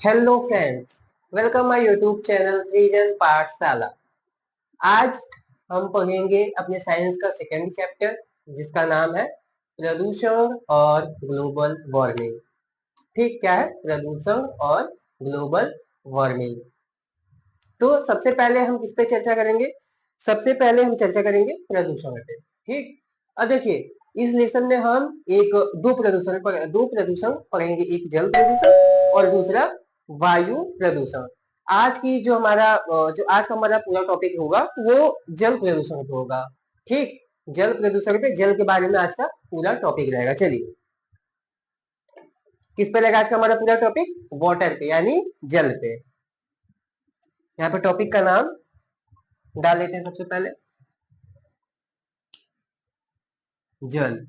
Hello friends, welcome my YouTube channel सृजन पाठशाला। आज हम पढ़ेंगे अपने साइंस का सेकेंड चैप्टर जिसका नाम है प्रदूषण और ग्लोबल वार्मिंग। ठीक, क्या है प्रदूषण और ग्लोबल वार्मिंग। तो सबसे पहले हम किस पे चर्चा करेंगे? सबसे पहले हम चर्चा करेंगे प्रदूषण पे। ठीक, अब देखिए इस लेसन में हम दो प्रदूषण पढ़ेंगे, एक जल प्रदूषण और दूसरा वायु प्रदूषण। आज की जो आज का हमारा पूरा टॉपिक होगा वो जल प्रदूषण पे होगा। ठीक, जल प्रदूषण पे, जल के बारे में आज का पूरा टॉपिक रहेगा। चलिए, किस पे रहेगा आज का हमारा पूरा टॉपिक? वाटर पे, यानी जल पे। यहाँ पे टॉपिक का नाम डाल लेते हैं सबसे पहले, जल।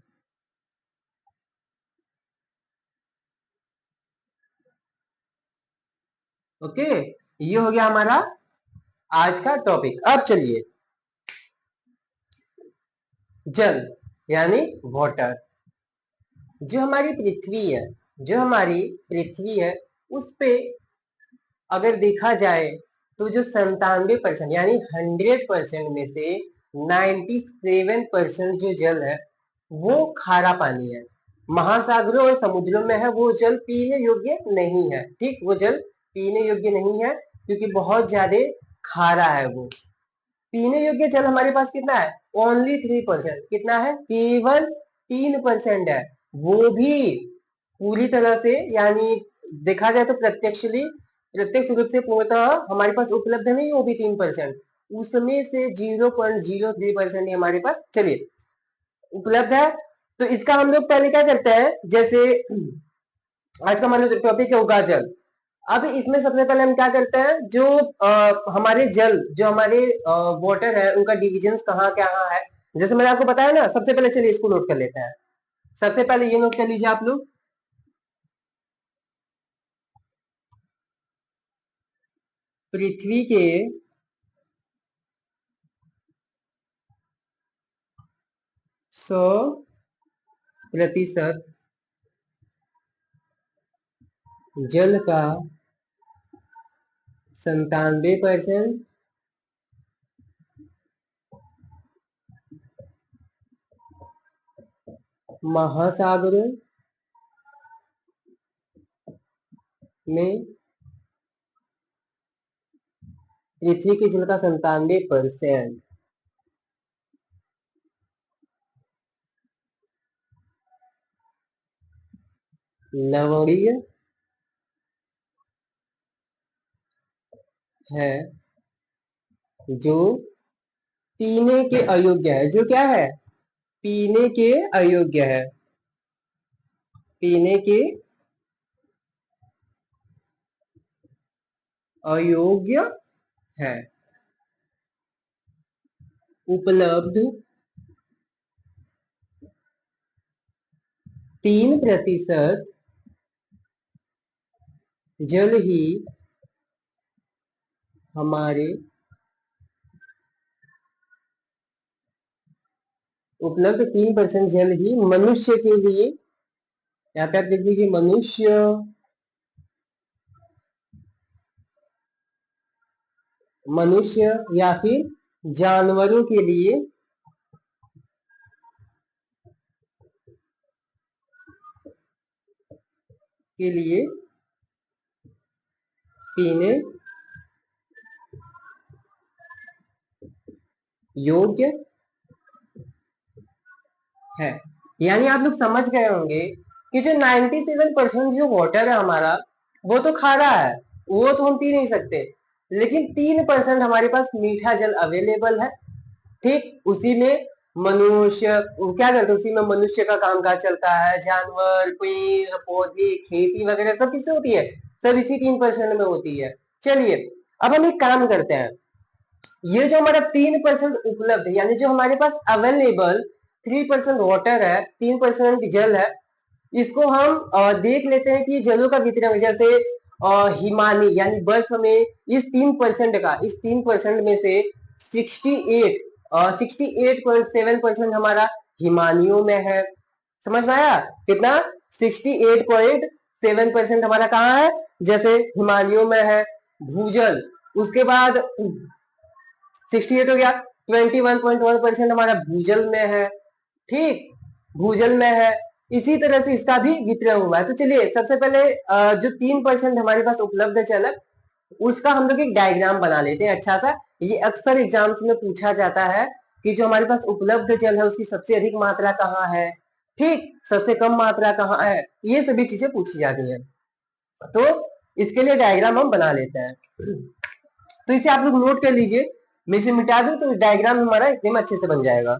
ओके, ये हो गया हमारा आज का टॉपिक। अब चलिए, जल यानी वाटर। जो हमारी पृथ्वी है, जो हमारी पृथ्वी है उस पे अगर देखा जाए तो जो 97% यानी 100% में से 97% जो जल है वो खारा पानी है। महासागरों और समुद्रों में है वो जल पीने योग्य नहीं है। ठीक, वो जल पीने योग्य नहीं है क्योंकि बहुत ज्यादा खारा है वो। पीने योग्य जल हमारे पास कितना है? ओनली 3%। कितना है? केवल 3% है। वो भी पूरी तरह से, यानी देखा जाए तो प्रत्यक्ष रूप से पूर्णतः हमारे पास उपलब्ध नहीं, वो भी 3%। उसमें से 0.03% ही हमारे पास, चलिए, उपलब्ध है। तो इसका हम लोग पहले क्या करते हैं, जैसे आज का हमारा टॉपिक है उगा जल। अब इसमें सबसे पहले हम क्या करते हैं, जो हमारे जल, जो हमारे वाटर है, उनका डिविजन कहाँ कहाँ है, जैसे मैंने आपको बताया ना। सबसे पहले चलिए इसको नोट कर लेते हैं। सबसे पहले ये नोट कर लीजिए आप लोग, पृथ्वी के 100% जल का 97% महासागरों में, पृथ्वी के जल का 97% लवणीय है, जो पीने के अयोग्य है। जो क्या है? पीने के अयोग्य है। पीने के अयोग्य है। उपलब्ध 3% जल ही हमारे, उपलब्ध 3% जल ही मनुष्य के लिए, यहाँ पे आप देख लीजिए, मनुष्य या फिर जानवरों के लिए पीने योग्य है। यानी आप लोग समझ गए होंगे कि जो 97% जो वाटर है हमारा, वो तो खारा है, वो तो हम पी नहीं सकते। लेकिन 3% हमारे पास मीठा जल अवेलेबल है। ठीक, उसी में मनुष्य क्या करते हैं, उसी में मनुष्य का कामकाज चलता है, जानवर, पेड़ पौधे, खेती वगैरह सब किससे होती है? सब इसी 3% में होती है। चलिए, अब हम एक काम करते हैं, ये जो हमारा 3% उपलब्ध है, यानी जो हमारे पास अवेलेबल 3% वाटर है, 3% जल है, इसको हम देख लेते हैं कि जलों का वितरण, जैसे हिमानी यानी बर्फ में, इस 3% में से 68.7% हमारा हिमानियों में है। समझ में आया? कितना? 68.7% हमारा कहाँ है? जैसे हिमालयों में है भूजल, उसके बाद 68 हो गया, 21.1% हमारा भूजल में है, ठीक, भूजल में है। इसी तरह से इसका भी वितरण हुआ है। तो चलिए सबसे पहले जो 3% हमारे पास उपलब्ध जल है उसका हम लोग एक डायग्राम बना लेते हैं अच्छा सा। ये अक्सर एग्जाम्स में पूछा जाता है कि जो हमारे पास उपलब्ध जल है उसकी सबसे अधिक मात्रा कहाँ है, ठीक, सबसे कम मात्रा कहाँ है, ये सभी चीजें पूछी जाती है। तो इसके लिए डायग्राम हम बना लेते हैं। तो इसे आप लोग नोट कर लीजिए, मैं इसे मिटा दूं तो डायग्राम हमारा इतने में अच्छे से बन जाएगा।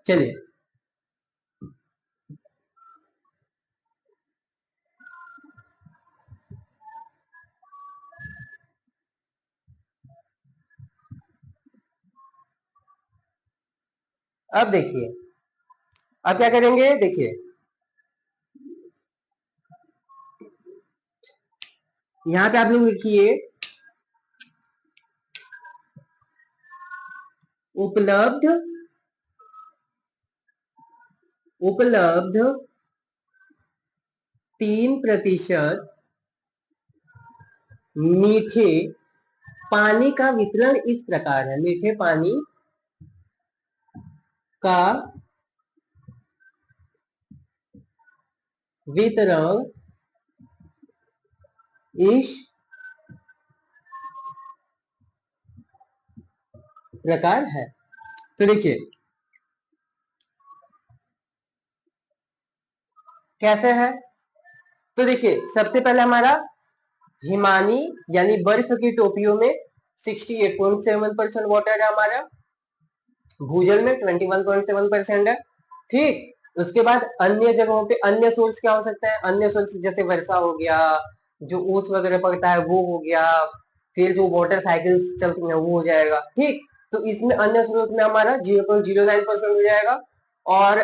चलिए अब देखिए, अब क्या करेंगे, देखिए यहाँ पे आप लोग लिखिए उपलब्ध, उपलब्ध 3% मीठे पानी का वितरण इस प्रकार है। मीठे पानी का वितरण इस प्रकार है। तो देखिए कैसे है, तो देखिए सबसे पहले हमारा हिमानी यानी बर्फ की टोपियों में 68.7% वाटर है हमारा, भूजल में 21.7% है, ठीक। उसके बाद अन्य जगहों पे अन्य सोर्स क्या हो सकता है, अन्य सोर्स जैसे वर्षा हो गया, जो ओस वगैरह पड़ता है वो हो गया, फिर जो वाटर साइकिल्स चलती हैं वो हो जाएगा, ठीक। तो इसमें अन्य स्रोत में हमारा 0.09% हो जाएगा, और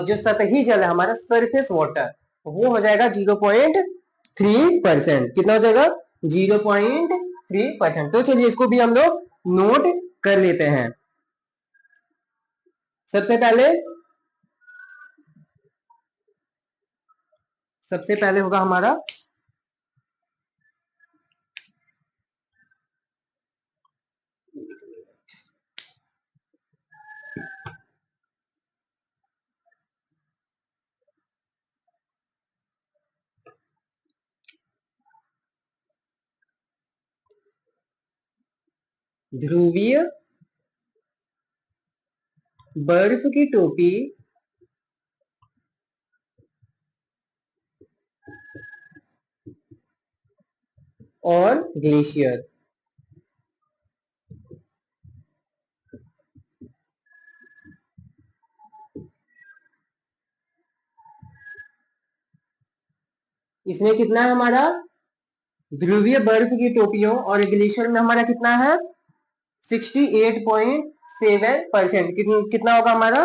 जो सतही जल है हमारा सरफेस वाटर वो हो जाएगा 0.3%। कितना हो जाएगा, 0.3%। तो चलिए इसको भी हम लोग नोट कर लेते हैं। सबसे पहले, सबसे पहले होगा हमारा ध्रुवीय बर्फ की टोपी और ग्लेशियर। इसमें कितना है हमारा, ध्रुवीय बर्फ की टोपियों और ग्लेशियर में हमारा कितना है 68.7%। कितना होगा हमारा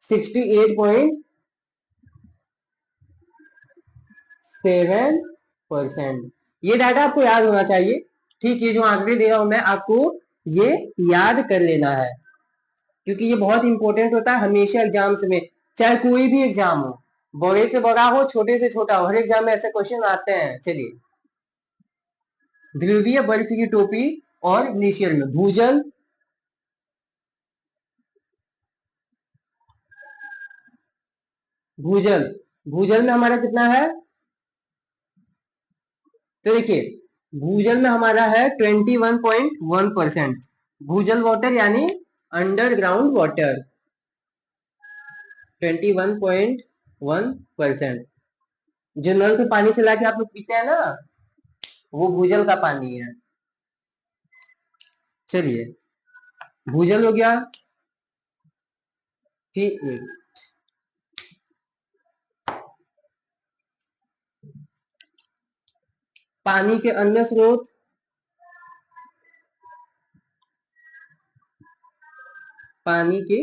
68.7%। ये डाटा आपको याद होना चाहिए, ठीक। ये जो आंकड़े दे रहा हूं मैं आपको, ये याद कर लेना है, क्योंकि ये बहुत इंपॉर्टेंट होता है हमेशा एग्जाम्स में, चाहे कोई भी एग्जाम हो, बड़े से बड़ा हो छोटे से छोटा हो, हर एग्जाम में ऐसे क्वेश्चन आते हैं। चलिए, ध्रुवीय बर्फ की टोपी और ग्लेशियर में भूजल, भूजल, भूजल में हमारा कितना है, तो देखिए भूजल में हमारा है 21.1%। भूजल वाटर यानी अंडरग्राउंड वाटर 21.1%। जो नल से पानी चला के आप लोग पीते हैं ना, वो भूजल का पानी है। चलिए, भूजल हो गया, फिर पानी के अन्य स्रोत, पानी के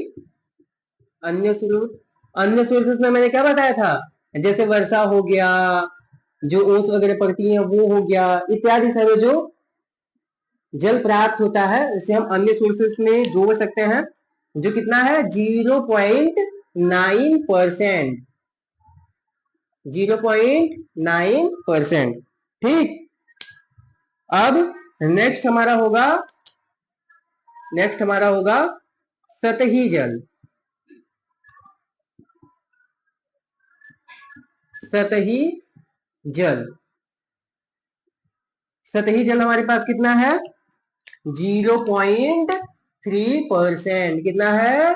अन्य स्रोत, अन्य सोर्सेस में मैंने क्या बताया था, जैसे वर्षा हो गया, जो ओस वगैरह पड़ती है वो हो गया, इत्यादि सारे जो जल प्राप्त होता है उसे हम अन्य सोर्सेस में जोड़ सकते हैं, जो कितना है 0.9%। 0.9%। ठीक। अब नेक्स्ट हमारा होगा सतही जल। सतही जल। सतही जल हमारे पास कितना है 0.3%। कितना है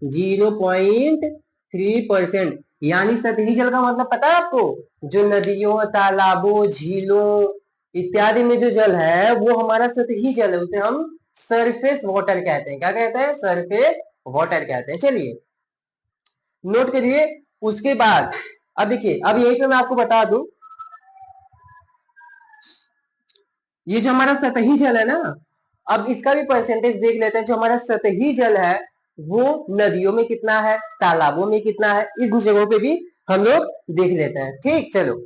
0.3%। यानी सतही जल का मतलब पता है आपको, जो नदियों तालाबों झीलों इत्यादि में जो जल है वो हमारा सतही जल है, उसे हम सरफेस वाटर कहते हैं। क्या कहते हैं सरफेस वाटर कहते हैं। चलिए नोट करिए। उसके बाद अब देखिए, अब यही पे मैं आपको बता दूं, ये जो हमारा सतही जल है ना, अब इसका भी परसेंटेज देख लेते हैं। जो हमारा सतही जल है वो नदियों में कितना है, तालाबों में कितना है, इन जगहों पे भी हम लोग देख लेते हैं। ठीक, चलो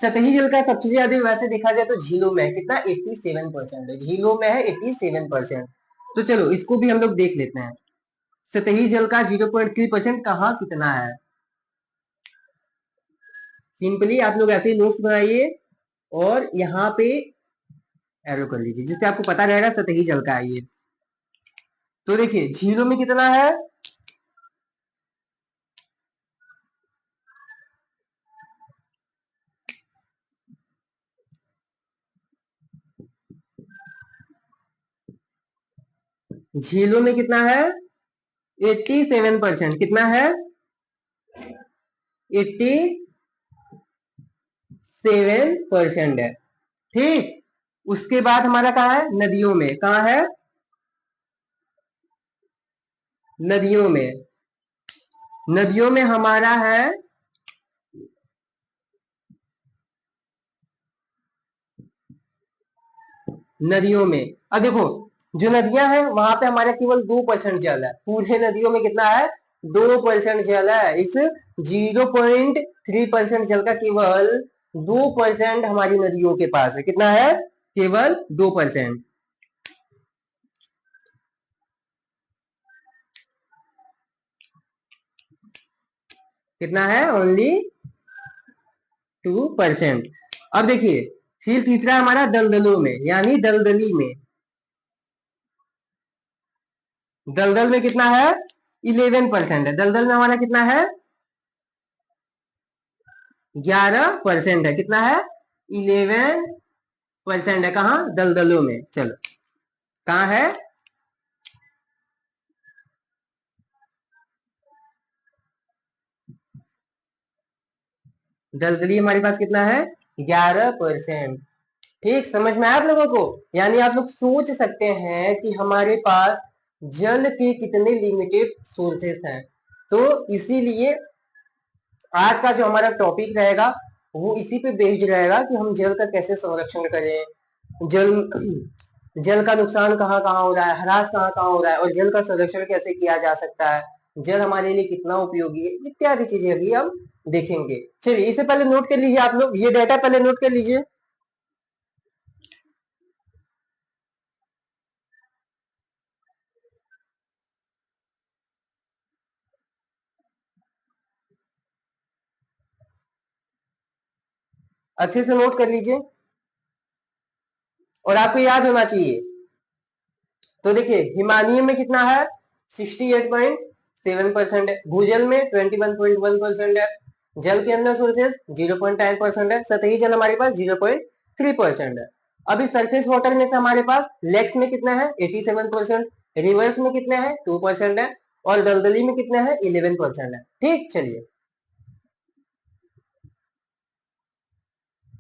सतही जल का सबसे ज्यादा वैसे देखा जाए तो झीलों में है, कितना 87% है, झीलों में है 87%। तो चलो इसको भी हम लोग देख लेते हैं। सतही जल का 0.3% कहाँ कितना है। सिंपली आप लोग ऐसे ही नोट्स बनाइए और यहाँ पे एरो कर लीजिए, जिससे आपको पता रहेगा सतही जल का है ये। तो देखिए झीलों में कितना है, झीलों में कितना है 87%। कितना है 87% है। ठीक। उसके बाद हमारा कहाँ है नदियों में, कहाँ है नदियों में। नदियों में हमारा है नदियों में, अब देखो जो नदियां हैं वहां पे हमारा केवल 2% जल है, पूरे नदियों में कितना है 2% जल है। इस 0.3% जल का केवल 2% हमारी नदियों के पास है। कितना है केवल 2%। कितना है ओनली 2%। अब देखिए फिर तीसरा हमारा दलदलों में, यानी दलदली में। दलदल में कितना है 11% है। दलदल में हमारा कितना है 11% है। कितना है 11% है। कहा दलदलों में। चलो कहा है दलदली हमारे पास कितना है 11%। ठीक, समझ में आया आप लोगों को। यानी आप लोग सोच सकते हैं कि हमारे पास जल के कितने लिमिटेड सोर्सेस हैं। तो इसीलिए आज का जो हमारा टॉपिक रहेगा वो इसी पे बेस्ड रहेगा कि हम जल का कैसे संरक्षण करें, जल जल का नुकसान कहाँ कहाँ हो रहा है, ह्रास कहाँ कहाँ हो रहा है, और जल का संरक्षण कैसे किया जा सकता है, जल हमारे लिए कितना उपयोगी है, इत्यादि चीजें अभी हम देखेंगे। चलिए इससे पहले नोट कर लीजिए, आप लोग ये डेटा पहले नोट कर लीजिए। अच्छे से नोट कर लीजिए और आपको याद होना चाहिए। तो देखिए हिमालय में कितना है 68.7% है, भूजल में 21.1% है, जल के अंदर सोर्सेस 0.9% है, सतही जल हमारे पास 0.3% है। अभी सरफेस वाटर में से हमारे पास लेक्स में कितना है 87%, रिवर्स में कितने हैं 2% है, और दलदली में कितने हैं 11% है। ठीक, चलिए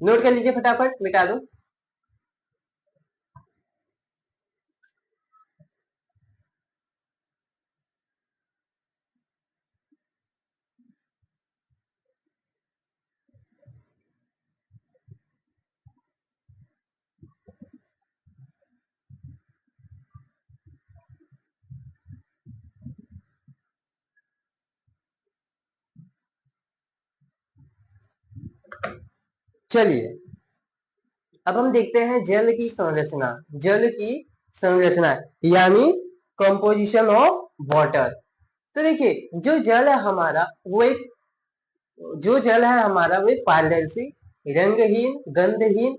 नोट कर लीजिए, फटाफट मिटा दो। चलिए अब हम देखते हैं जल की संरचना। जल की संरचना यानी कंपोजिशन ऑफ वाटर। तो देखिए जो जल है हमारा वो एक जो जल है हमारा वो एक पारदर्शी, रंगहीन, गंधहीन।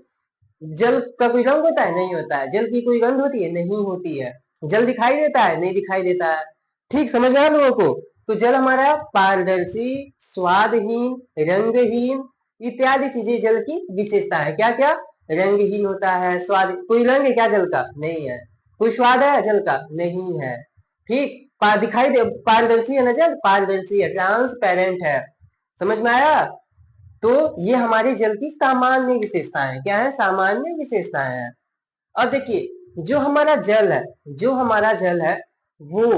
जल का कोई रंग होता है? नहीं होता है। जल की कोई गंध होती है? नहीं होती है। जल दिखाई देता है? नहीं दिखाई देता है। ठीक समझ में आया लोगों को? तो जल हमारा पारदर्शी, स्वादहीन, रंगहीन इत्यादि चीजें जल की विशेषता है। क्या क्या? रंगहीन होता है, स्वाद, कोई रंग है क्या जल का? नहीं है। कोई स्वाद है जल का? नहीं है। ठीक, दिखाई दे, पारदर्शी है ना जल, पारदर्शी है, ट्रांसपेरेंट है। समझ में आया? तो ये हमारे जल की सामान्य विशेषताएं हैं। क्या है? सामान्य विशेषताएं हैं। अब देखिए जो हमारा जल है वो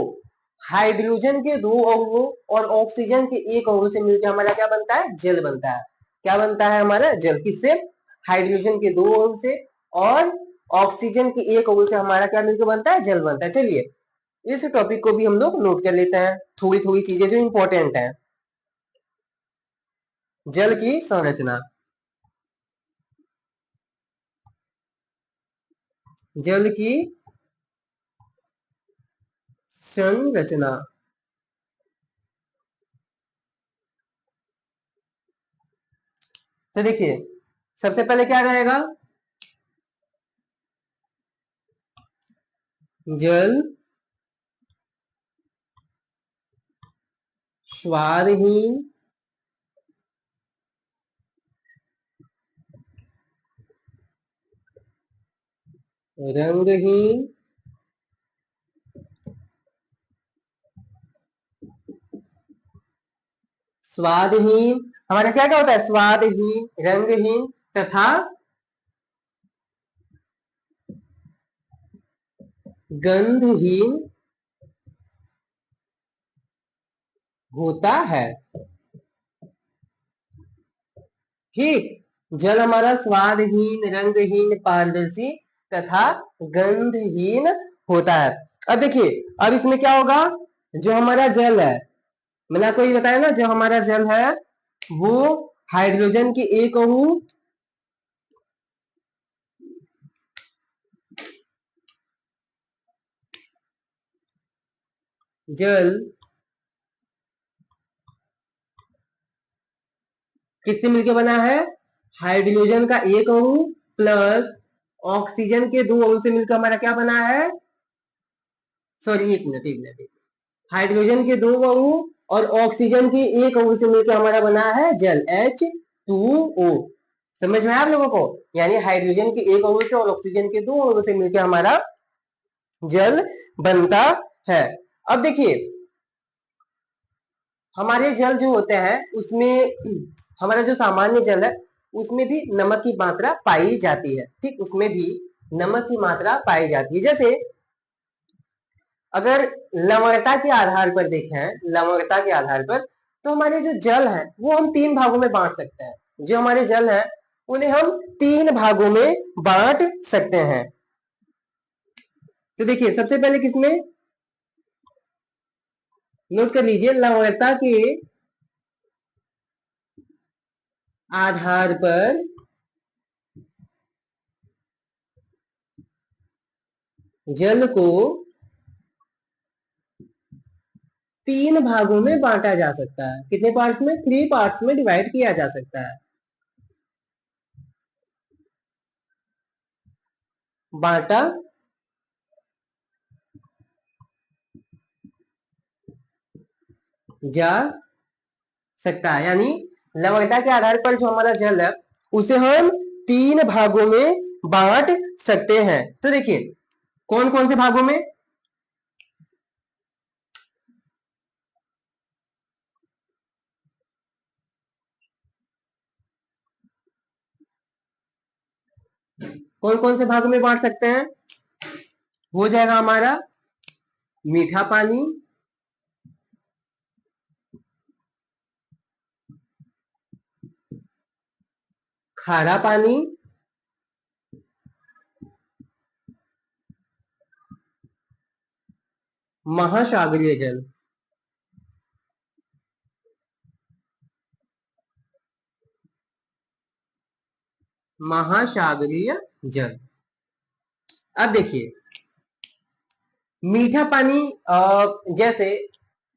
हाइड्रोजन के दो अणुओं और ऑक्सीजन के एक अणु से मिलकर हमारा क्या बनता है? जल बनता है। क्या बनता है हमारा जल? किससे? हाइड्रोजन के दो अणु से और ऑक्सीजन के एक अणु से हमारा क्या मिलकर बनता है? जल बनता है। चलिए इस टॉपिक को भी हम लोग नोट कर लेते हैं, थोड़ी थोड़ी चीजें जो इंपॉर्टेंट है। जल की संरचना। जल की संरचना। तो देखिए सबसे पहले क्या रहेगा? जल स्वादहीन, रंगहीन, स्वादहीन। हमारा क्या क्या होता है? स्वादहीन, रंगहीन तथा गंधहीन होता है। ठीक, जल हमारा स्वादहीन, रंगहीन, पारदर्शी तथा गंधहीन होता है। अब देखिए अब इसमें क्या होगा? जो हमारा जल है, मैंने आपको ये बताया ना, जो हमारा जल है वो हाइड्रोजन के एक अणु जल किससे मिलकर बना है? हाइड्रोजन का एक अणु प्लस ऑक्सीजन के दो अणु से मिलकर हमारा क्या बना है? सॉरी एक मिनट एक मिनट। हाइड्रोजन के दो अणु और ऑक्सीजन के एक अणु से मिलकर हमारा बना है जल H2O। समझ में आया आप लोगों को? यानी हाइड्रोजन के एक अणु से और ऑक्सीजन के दो अणु से मिलकर हमारा जल बनता है। अब देखिए हमारे जल जो होते हैं उसमें हमारा जो सामान्य जल है उसमें भी नमक की मात्रा पाई जाती है। ठीक, उसमें भी नमक की मात्रा पाई जाती है। जैसे अगर लवणता के आधार पर देखें, लवणता के आधार पर, तो हमारे जो जल है वो हम तीन भागों में बांट सकते हैं। जो हमारे जल है उन्हें हम तीन भागों में बांट सकते हैं। तो देखिए सबसे पहले किसमें नोट कर लीजिए, लवणता के आधार पर जल को तीन भागों में बांटा जा सकता है। कितने पार्ट्स में? 3 पार्ट्स में डिवाइड किया जा सकता है। बांटा जा सकता है। यानी लवणता के आधार पर जो हमारा जल है उसे हम तीन भागों में बांट सकते हैं। तो देखिए कौन कौन से भागों में? कौन कौन से भागों में बांट सकते हैं? हो जाएगा हमारा मीठा पानी, खारा पानी, महासागरीय जल। महासागरीय जल। अब देखिए मीठा पानी, जैसे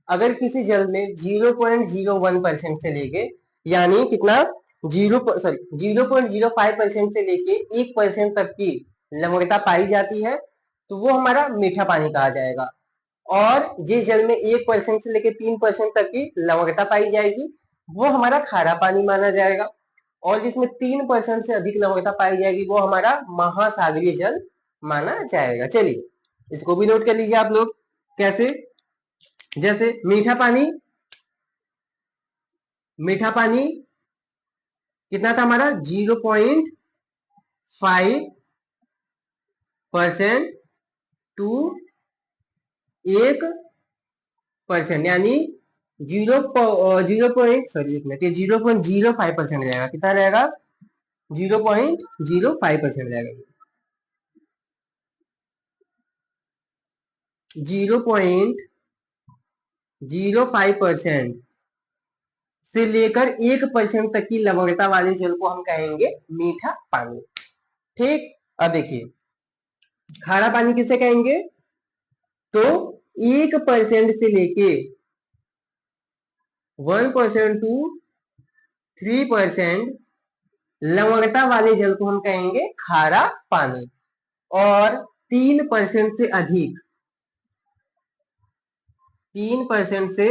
अगर किसी जल में 0.01% से लेके, यानी कितना, 0.05% से लेके 1% तक की लवणता पाई जाती है तो वो हमारा मीठा पानी कहा जाएगा। और जिस जल में 1% से लेके 3% तक की लवणता पाई जाएगी वो हमारा खारा पानी माना जाएगा। और जिसमें 3% से अधिक लवणता पाई जाएगी वो हमारा महासागरीय जल माना जाएगा। चलिए इसको भी नोट कर लीजिए आप लोग। कैसे? जैसे मीठा पानी कितना था हमारा, 0.5% टू 1%, यानी 0.05% रहेगा। कितना रहेगा? 0.05% रहेगा। 0.05% से लेकर 1% तक की लवणता वाले जल को हम कहेंगे मीठा पानी। ठीक। अब देखिए खारा पानी किसे कहेंगे, तो 1% से लेके 1% टू 3% लवणता वाले जल को हम कहेंगे खारा पानी। और 3% से अधिक, 3% से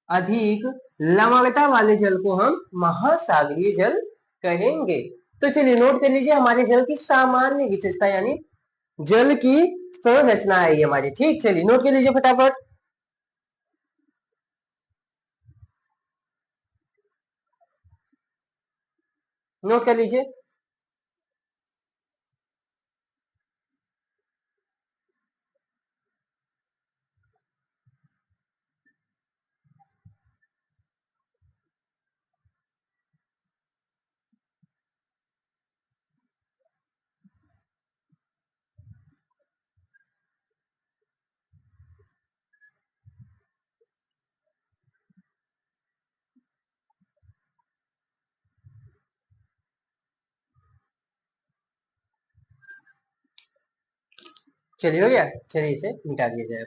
अधिक लवणता वाले जल को हम महासागरीय जल कहेंगे। तो चलिए नोट कर लीजिए हमारे जल की सामान्य विशेषता, यानी जल की संरचना है ये हमारी। ठीक, चलिए नोट कर लीजिए फटाफट। नोट कर लीजिए। चलिए हो गया, चलिए इसे मिटा दिया जाए।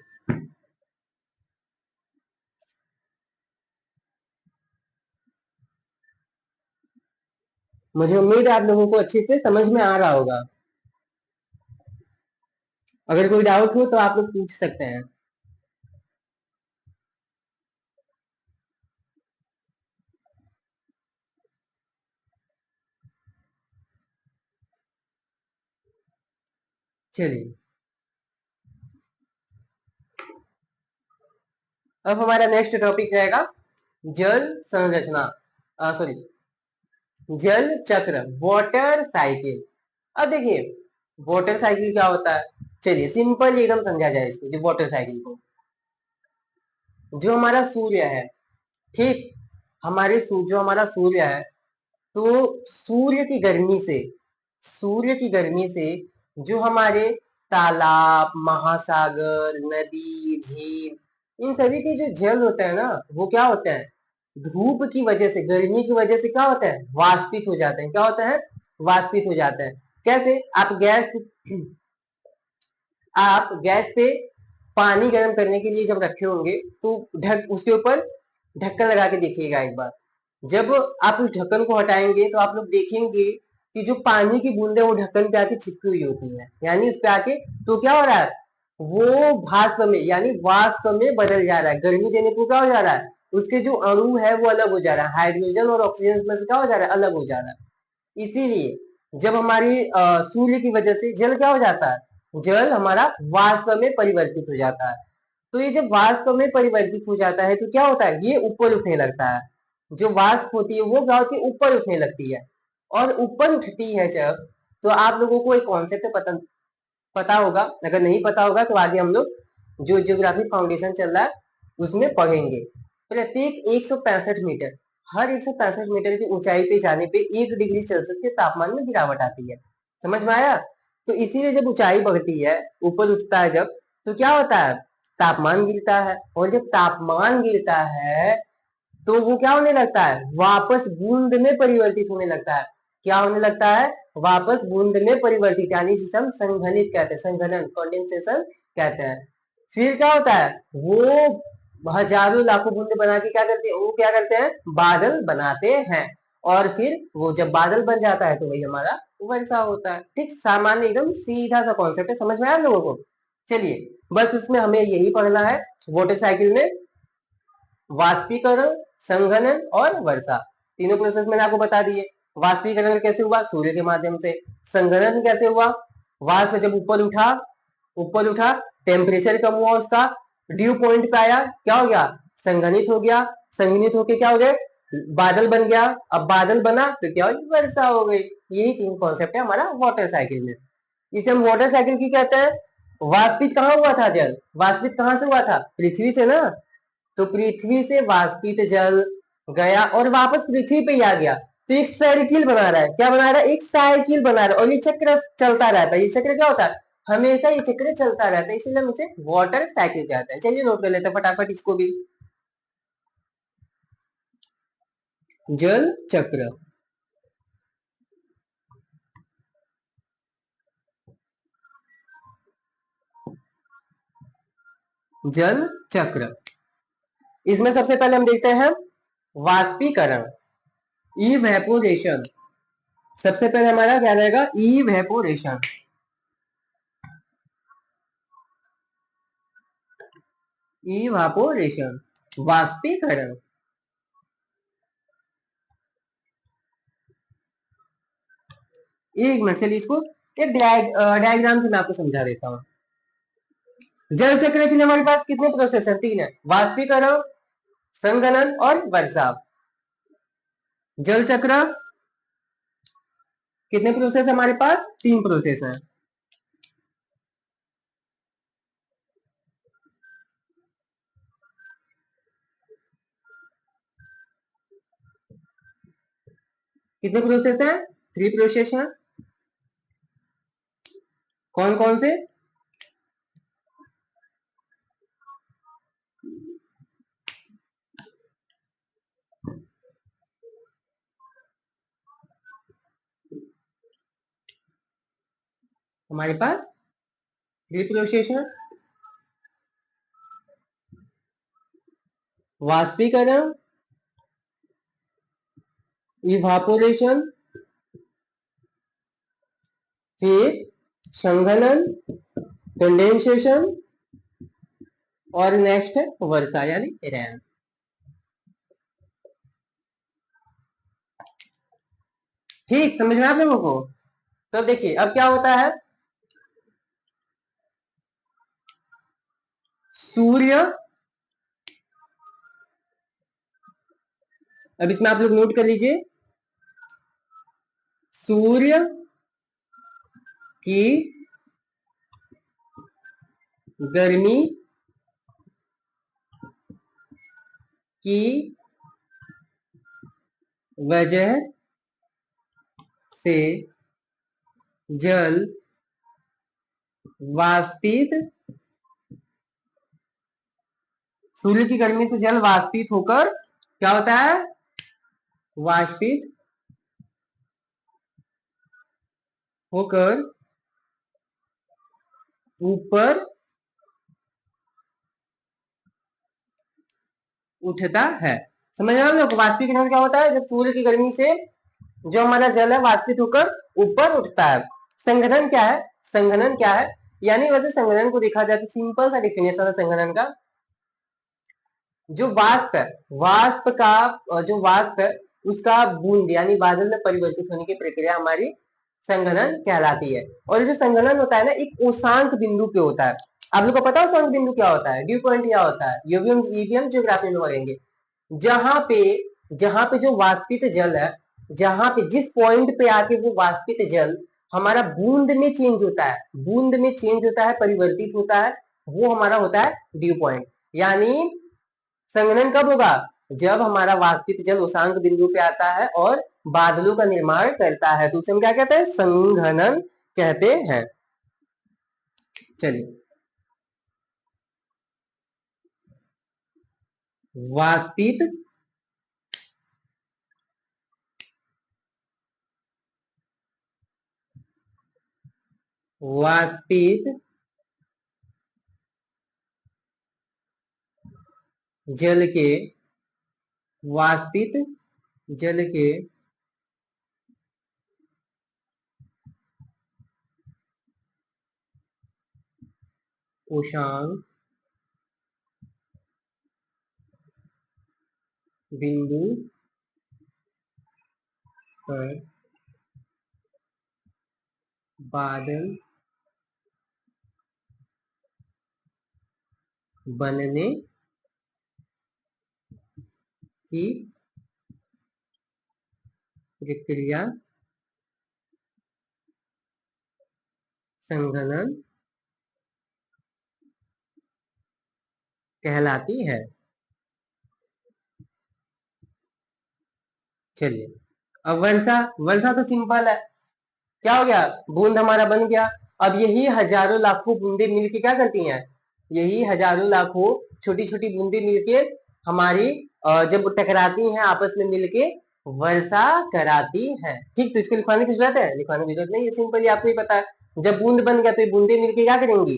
मुझे उम्मीद है आप लोगों को अच्छे से समझ में आ रहा होगा। अगर कोई डाउट हो तो आप लोग पूछ सकते हैं। चलिए अब हमारा नेक्स्ट टॉपिक रहेगा जल संरचना, सॉरी जल चक्र, वाटर साइकिल। अब देखिए वाटर साइकिल क्या होता है, चलिए सिंपल एकदम समझा जाए इसको। जो वाटर साइकिल को, जो हमारा सूर्य है, ठीक, जो हमारा सूर्य है, तो सूर्य की गर्मी से, सूर्य की गर्मी से जो हमारे तालाब, महासागर, नदी, झील, इन सभी के जो जल होते हैं ना, वो क्या होते हैं, धूप की वजह से, गर्मी की वजह से क्या होते हैं, वाष्पित हो जाते हैं। क्या होते हैं? वाष्पित हो जाते हैं। कैसे? आप गैस पे पानी गर्म करने के लिए जब रखे होंगे तो उसके ऊपर ढक्कन लगा के देखिएगा एक बार। जब आप उस ढक्कन को हटाएंगे तो आप लोग देखेंगे कि जो पानी की बूंदें वो ढक्कन पे आके चिपकी हुई होती है, यानी उस पे आके, तो क्या हो रहा है, वो भाप में यानी वाष्प में बदल जा रहा है। गर्मी देने को क्या हो जा रहा है, उसके जो अणु है वो अलग हो जा रहा है, हाइड्रोजन और ऑक्सीजन में से क्या हो जा रहा है, अलग हो जा रहा है। इसीलिए जब हमारी सूर्य की वजह से जल क्या हो जाता है, जल हमारा वाष्प में परिवर्तित हो जाता है। तो ये जब वाष्प में परिवर्तित हो जाता है तो क्या होता है, ये ऊपर उठने लगता है। जो वाष्प होती है वो क्या होती है, ऊपर उठने लगती है। और ऊपर उठती है जब, तो आप लोगों को एक कॉन्सेप्ट पता होगा, अगर नहीं पता होगा तो आगे हम लोग जो जियोग्राफी फाउंडेशन चल रहा है उसमें पढ़ेंगे। प्रत्येक 165 मीटर, हर 165 मीटर की ऊंचाई पे जाने पे 1 डिग्री सेल्सियस के तापमान में गिरावट आती है। समझ में आया? तो इसीलिए जब ऊंचाई बढ़ती है, ऊपर उठता है जब, तो क्या होता है, तापमान गिरता है। और जब तापमान गिरता है तो वो क्या होने लगता है, वापस बूंद में परिवर्तित होने लगता है। क्या होने लगता है, वापस बूंद में परिवर्तित, यानी जिसे हम संघनित कहते हैं, संघनन, कंडेंसेशन कहते हैं। फिर क्या होता है, वो हजारों लाखों बूंद बना के क्या करते हैं, वो क्या करते हैं, बादल बनाते हैं। और फिर वो जब बादल बन जाता है तो वही हमारा वर्षा होता है। ठीक, सामान्य एकदम सीधा सा कॉन्सेप्ट है, समझ में आया लोगों को। चलिए, बस उसमें हमें यही पढ़ना है, वाटर साइकिल में वाष्पीकरण, संघनन और वर्षा, तीनों प्रोसेस मैंने आपको बता दिए। वाष्पीकरण कैसे हुआ, सूर्य के माध्यम से। संघनन कैसे हुआ, वाष्प जब ऊपर उठा, टेम्परेचर कम हुआ, उसका ड्यू पॉइंट पे आया, क्या हो गया, संघनित हो गया। संघनित होके क्या हो गए, बादल बन गया। अब बादल बना तो क्या हुई, वर्षा हो गई। यही तीन कॉन्सेप्ट है हमारा वाटर साइकिल में। इसे हम वाटर साइकिल की कहते हैं। वाष्पित कहाँ हुआ था जल, वाष्पित कहाँ से हुआ था, पृथ्वी से ना। तो पृथ्वी से वाष्पित जल गया और वापस पृथ्वी पे ही आ गया, तो एक सर्किल बना रहा है। क्या बना रहा है, एक साइकिल बना रहा है, और ये चक्र चलता रहता है। ये चक्र क्या होता है, हमेशा ये चक्र चलता रहता है, इसीलिए हम इसे वाटर साइकिल कहते हैं। चलिए नोट कर लेते हैं फटाफट इसको भी। जल चक्र, जल चक्र, इसमें सबसे पहले हम देखते हैं वाष्पीकरण, इवेपोरेशन। सबसे पहले हमारा क्या रहेगा, इवेपोरेशन। इवापोरेशन, वाष्पीकरण। एक मिनट, चलिए इसको एक डायग्राम से मैं आपको समझा देता हूँ। जल चक्र के लिए हमारे पास कितने प्रोसेस है, तीन है, वाष्पीकरण, संघनन और वर्षा। जल चक्र कितने प्रोसेस है हमारे पास, तीन प्रोसेस है। कितने प्रोसेस है, थ्री प्रोसेस है। कौन कौन से, हमारे पास थ्री प्रोसेस है। वाष्पीकरण, इवापोरेशन, फिर संघनन, कंडेंसेशन, और नेक्स्ट है वर्षा यानी रेन। ठीक, समझ में आप लोगों को। तो देखिए अब क्या होता है, सूर्य, अब इसमें आप लोग नोट कर लीजिए, सूर्य की गर्मी की वजह से जल वाष्पित, सूर्य की गर्मी से जल वाष्पित होकर क्या होता है, वाष्पित होकर ऊपर उठता है। समझ रहे हो लोग, वाष्पीकरण क्या होता है, जब सूर्य की गर्मी से जो हमारा जल है वाष्पित होकर ऊपर उठता है। संघनन क्या है, संघनन क्या है, यानी वैसे संघनन को देखा जाए तो सिंपल सा डिफिनेशन है संघनन का। जो वाष्प है, वाष्प का जो वाष्प है उसका बूंद यानी बादल में परिवर्तित होने की प्रक्रिया हमारी संघनन कहलाती है। और ये जो संघनन होता है ना, एक उषांक बिंदु पे होता है। आप लोग को पता है उषांक बिंदु क्या होता है, ड्यू पॉइंट क्या होता है, ये भी हम ज्योग्राफी में पढ़ेंगे। जहां पे जहां पे जो वाष्पित जल है, जहां पे जिस पॉइंट पे आके वो वाष्पित जल हमारा बूंद में चेंज होता है, बूंद में चेंज होता है, परिवर्तित होता है, वो हमारा होता है ड्यू पॉइंट। यानी संघनन कब होगा, जब हमारा वाष्पित जल उषांक बिंदु पे आता है और बादलों का निर्माण करता है, तो उसे हम क्या कहते हैं, संघनन कहते हैं। चलिए, वाष्पित वाष्पित जल के वाष्पित जल के उषांक बिंदु पर बादल बनने की प्रक्रिया संघनन कहलाती है। चलिए, अब वर्षा, वर्षा तो सिंपल है, क्या हो गया, बूंद हमारा बन गया। अब यही हजारों लाखों बूंदे मिलके क्या करती हैं, यही हजारों लाखों छोटी छोटी बूंदे मिलके हमारी जब टकराती हैं आपस में मिलके वर्षा कराती है। ठीक, तो इसको लिखवाने की जरूरत है, लिखवाने की जरूरत नहीं है, सिंपली आपको ही पता है। जब बूंद बन गया तो ये बूंदे मिलके क्या करेंगी,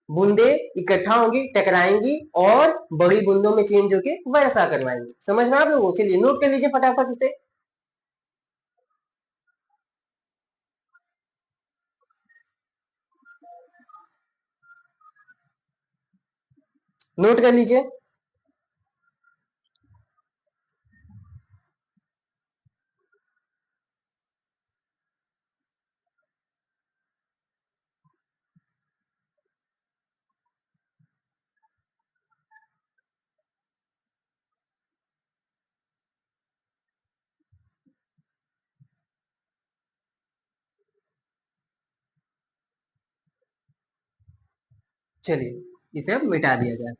बूंदे इकट्ठा होंगी, टकराएंगी और बड़ी बूंदों में चेंज होके वर्षा करवाएंगी। समझ में आप लोगों को? चलिए नोट कर लीजिए फटाफट इसे, नोट कर लीजिए। चलिए इसे अब मिटा दिया जाए।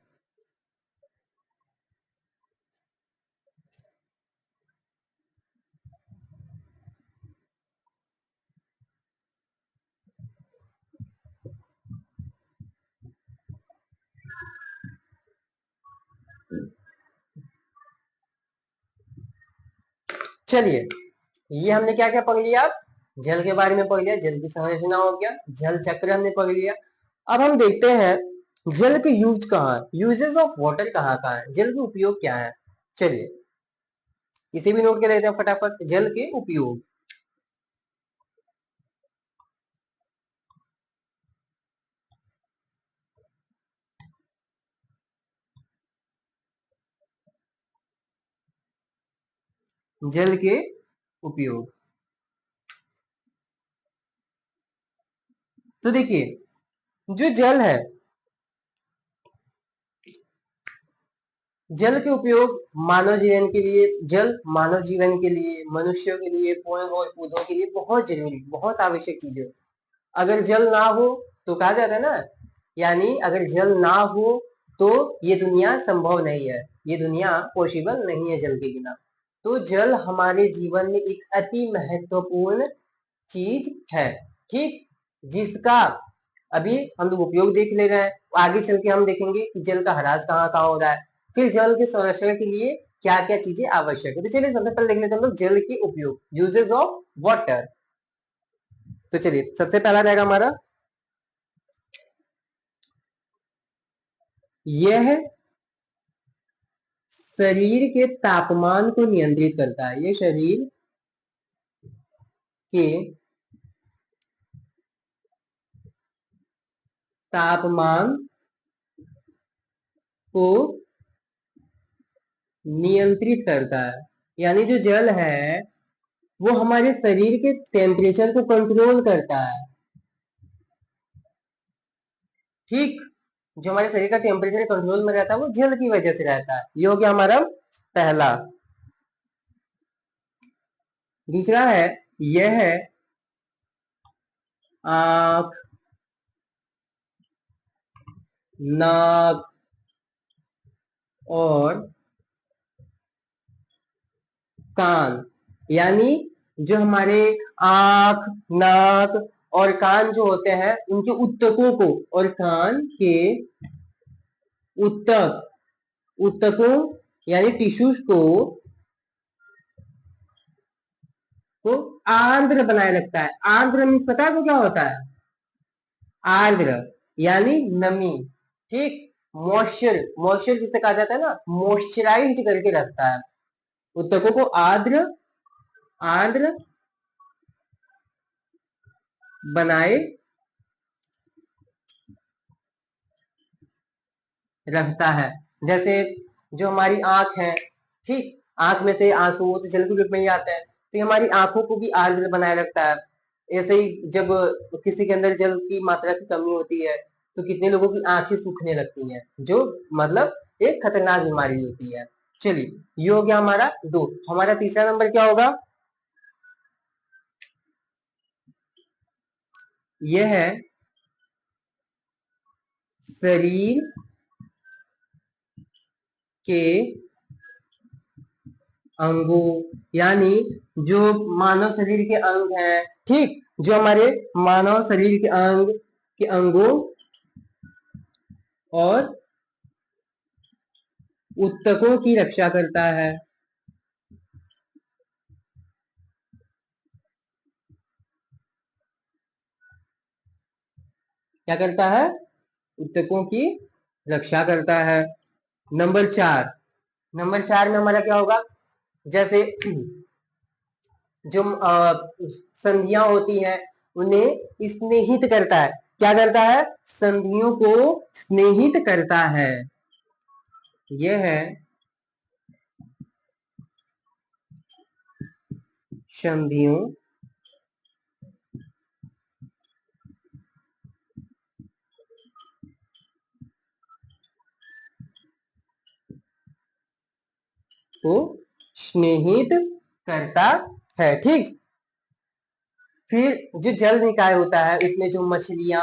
चलिए, ये हमने क्या क्या पढ़ लिया, जल के बारे में पढ़ लिया, जल की संरचना हो गया, जल चक्र हमने पढ़ लिया। अब हम देखते हैं जल के यूज कहाँ है, यूजेस ऑफ वाटर कहाँ कहाँ है, जल के उपयोग क्या है। चलिए इसे भी नोट कर लेते हैं फटाफट, जल के उपयोग। जल के उपयोग, तो देखिए जो जल है, जल के उपयोग मानव जीवन के लिए, जल मानव जीवन के लिए, मनुष्यों के लिए, पेड़ और पौधों के लिए बहुत जरूरी, बहुत आवश्यक चीज है। अगर जल ना हो तो कहा जाता है ना, यानी अगर जल ना हो तो ये दुनिया संभव नहीं है, ये दुनिया पॉसिबल नहीं है जल के बिना। तो जल हमारे जीवन में एक अति महत्वपूर्ण चीज है। ठीक, जिसका अभी हम लोग उपयोग देख ले रहे हैं, आगे चल के हम देखेंगे कि जल का ह्रास कहाँ कहाँ हो रहा है, फिर जल के संरक्षण के लिए क्या क्या चीजें आवश्यक है। तो चलिए सबसे पहले देख लेते हैं हम लोग जल के उपयोग, यूजेस ऑफ वाटर। तो चलिए सबसे पहला रहेगा हमारा, यह शरीर के तापमान को नियंत्रित करता है, ये शरीर के तापमान को नियंत्रित करता है। यानी जो जल है वो हमारे शरीर के टेम्परेचर को कंट्रोल करता है। ठीक, जो हमारे शरीर का टेम्परेचर कंट्रोल में रहता है वो जल की वजह से रहता है। ये हो गया हमारा पहला। दूसरा है, यह आंख, नाक और कान, यानी जो हमारे आंख, नाक और कान जो होते हैं उनके ऊतकों को, और कान के ऊतक, ऊतकों यानी टिश्यूज को आंद्र बनाए रखता है। आंद्र मीन्स पता है वो क्या होता है, आर्द्र यानी नमी, ठीक। मॉइस्चर, मॉइस्चर जिसे कहा जाता है ना, मॉइस्चराइज करके रखता है। उत्तकों को आर्द्र, आर्द्र बनाए रखता है। जैसे जो हमारी आंख है, ठीक, आंख में से आंसू तो जल के रूप में ही आते हैं, तो ये हमारी आंखों को भी आर्द्र बनाए रखता है। ऐसे ही जब किसी के अंदर जल की मात्रा की कमी होती है तो कितने लोगों की आंखें सूखने लगती हैं, जो मतलब एक खतरनाक बीमारी होती है। चलिए, ये हो गया हमारा दो। हमारा तीसरा नंबर क्या होगा? यह है शरीर के अंगों, यानी जो मानव शरीर के अंग हैं, ठीक, जो हमारे मानव शरीर के अंग के अंगों और उत्तकों की रक्षा करता है। क्या करता है? उत्तकों की रक्षा करता है। नंबर चार, नंबर चार में हमारा क्या होगा? जैसे जो संधियां होती हैं उन्हें स्नेहित करता है। क्या करता है? संधियों को स्नेहित करता है। यह है संधियों को स्नेहित करता है, ठीक। फिर जो जल निकाय होता है उसमें जो मछलियां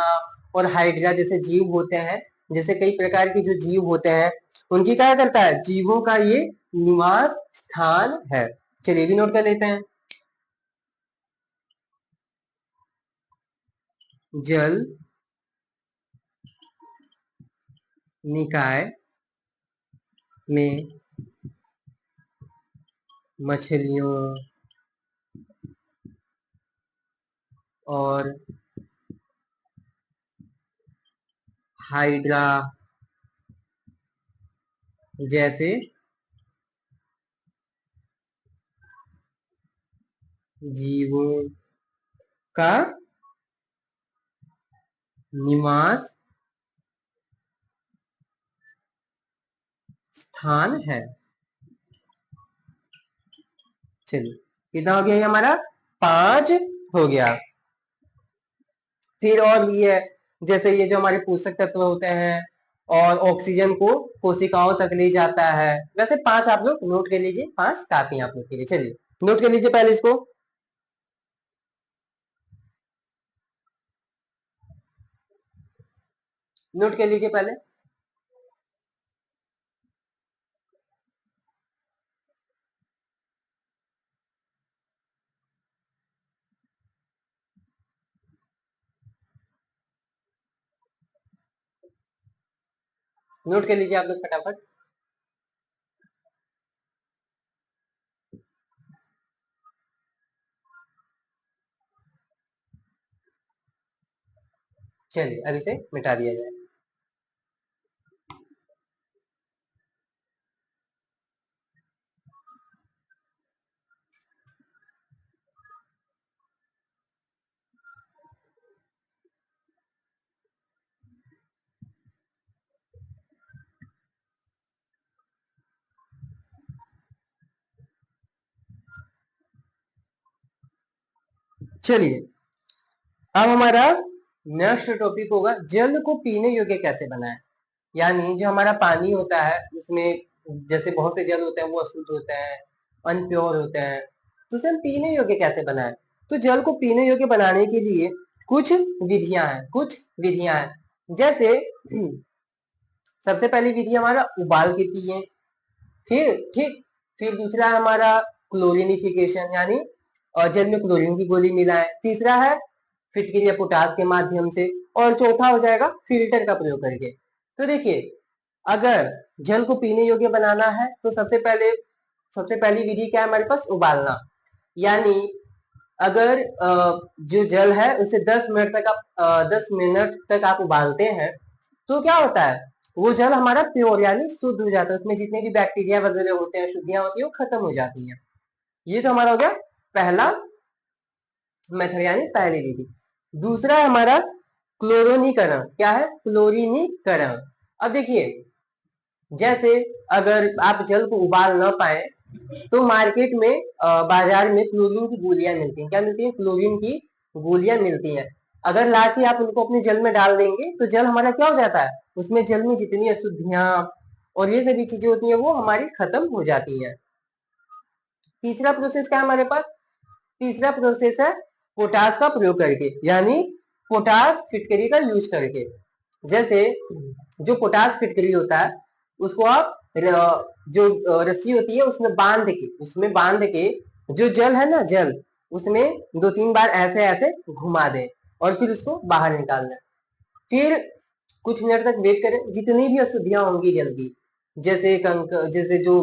और हाइड्रा जैसे जीव होते हैं, जैसे कई प्रकार के जो जीव होते हैं, उनकी क्या करता है? जीवों का ये निवास स्थान है। चलिए भी नोट कर लेते हैं। जल निकाय में मछलियों और हाइड्रा जैसे जीवों का निवास स्थान है। चलिए, कितना हो गया ये हमारा? पांच हो गया। फिर और भी है, जैसे ये जो हमारे पोषक तत्व होते हैं और ऑक्सीजन को कोशिकाओं तक ले जाता है। वैसे पांच आप लोग नोट कर लीजिए, पांच काफी आप लोग के लिए। चलिए नोट कर लीजिए पहले इसको। नोट कर लीजिए पहले। नोट कर लीजिए आप लोग फटाफट। चलिए अब इसे मिटा दिया जाए। चलिए, अब हमारा नेक्स्ट टॉपिक होगा जल को पीने योग्य कैसे बनाएं। यानी जो हमारा पानी होता है उसमें जैसे बहुत से जल होते हैं वो अशुद्ध होते हैं, अनप्योर होते हैं, तो उसे हम पीने योग्य कैसे बनाएं? तो जल को पीने योग्य बनाने के लिए कुछ विधियां हैं, कुछ विधियां हैं। जैसे सबसे पहली विधि हमारा उबाल के पिए। फिर ठीक, फिर दूसरा है हमारा क्लोरिनिफिकेशन, यानी और जल में क्लोरीन की गोली मिलाएं। तीसरा है फिटकिरी या पोटास के माध्यम से। और चौथा हो जाएगा फिल्टर का प्रयोग करके। तो देखिए, अगर जल को पीने योग्य बनाना है तो सबसे पहले, सबसे पहली विधि क्या है हमारे पास? उबालना। यानी अगर जो जल है उसे 10 मिनट तक आप उबालते हैं तो क्या होता है, वो जल हमारा प्योर यानी शुद्ध हो जाता है, उसमें जितने भी बैक्टीरिया वगैरह होते हैं, शुद्धियां होती है, वो खत्म हो जाती हैं। ये तो हमारा हो गया पहला मेथड यानी पहली विधि। दूसरा है हमारा क्लोरोनीकरण। क्या है? क्लोरीनीकरण। अब देखिए, जैसे अगर आप जल को उबाल ना पाए तो मार्केट में बाजार में क्लोरीन की गोलियां मिलती हैं। क्या मिलती है? क्लोरीन की गोलियां मिलती हैं। अगर ला के आप उनको अपने जल में डाल देंगे तो जल हमारा क्या हो जाता है, उसमें जल में जितनी अशुद्धियां और ये सभी चीजें होती हैं वो हमारी खत्म हो जाती हैं। तीसरा प्रोसेस क्या है हमारे पास? तीसरा प्रोसेस है पोटास का प्रयोग करके, यानी पोटास फिटकरी का यूज करके। जैसे जो पोटास फिटकरी होता है उसको आप जो रस्सी होती है उसमें बांध के जो जल है ना, जल उसमें 2-3 बार ऐसे ऐसे घुमा दें और फिर उसको बाहर निकाल दें। फिर कुछ मिनट तक वेट करें, जितनी भी अशुद्धियां होंगी जल की, जैसे जो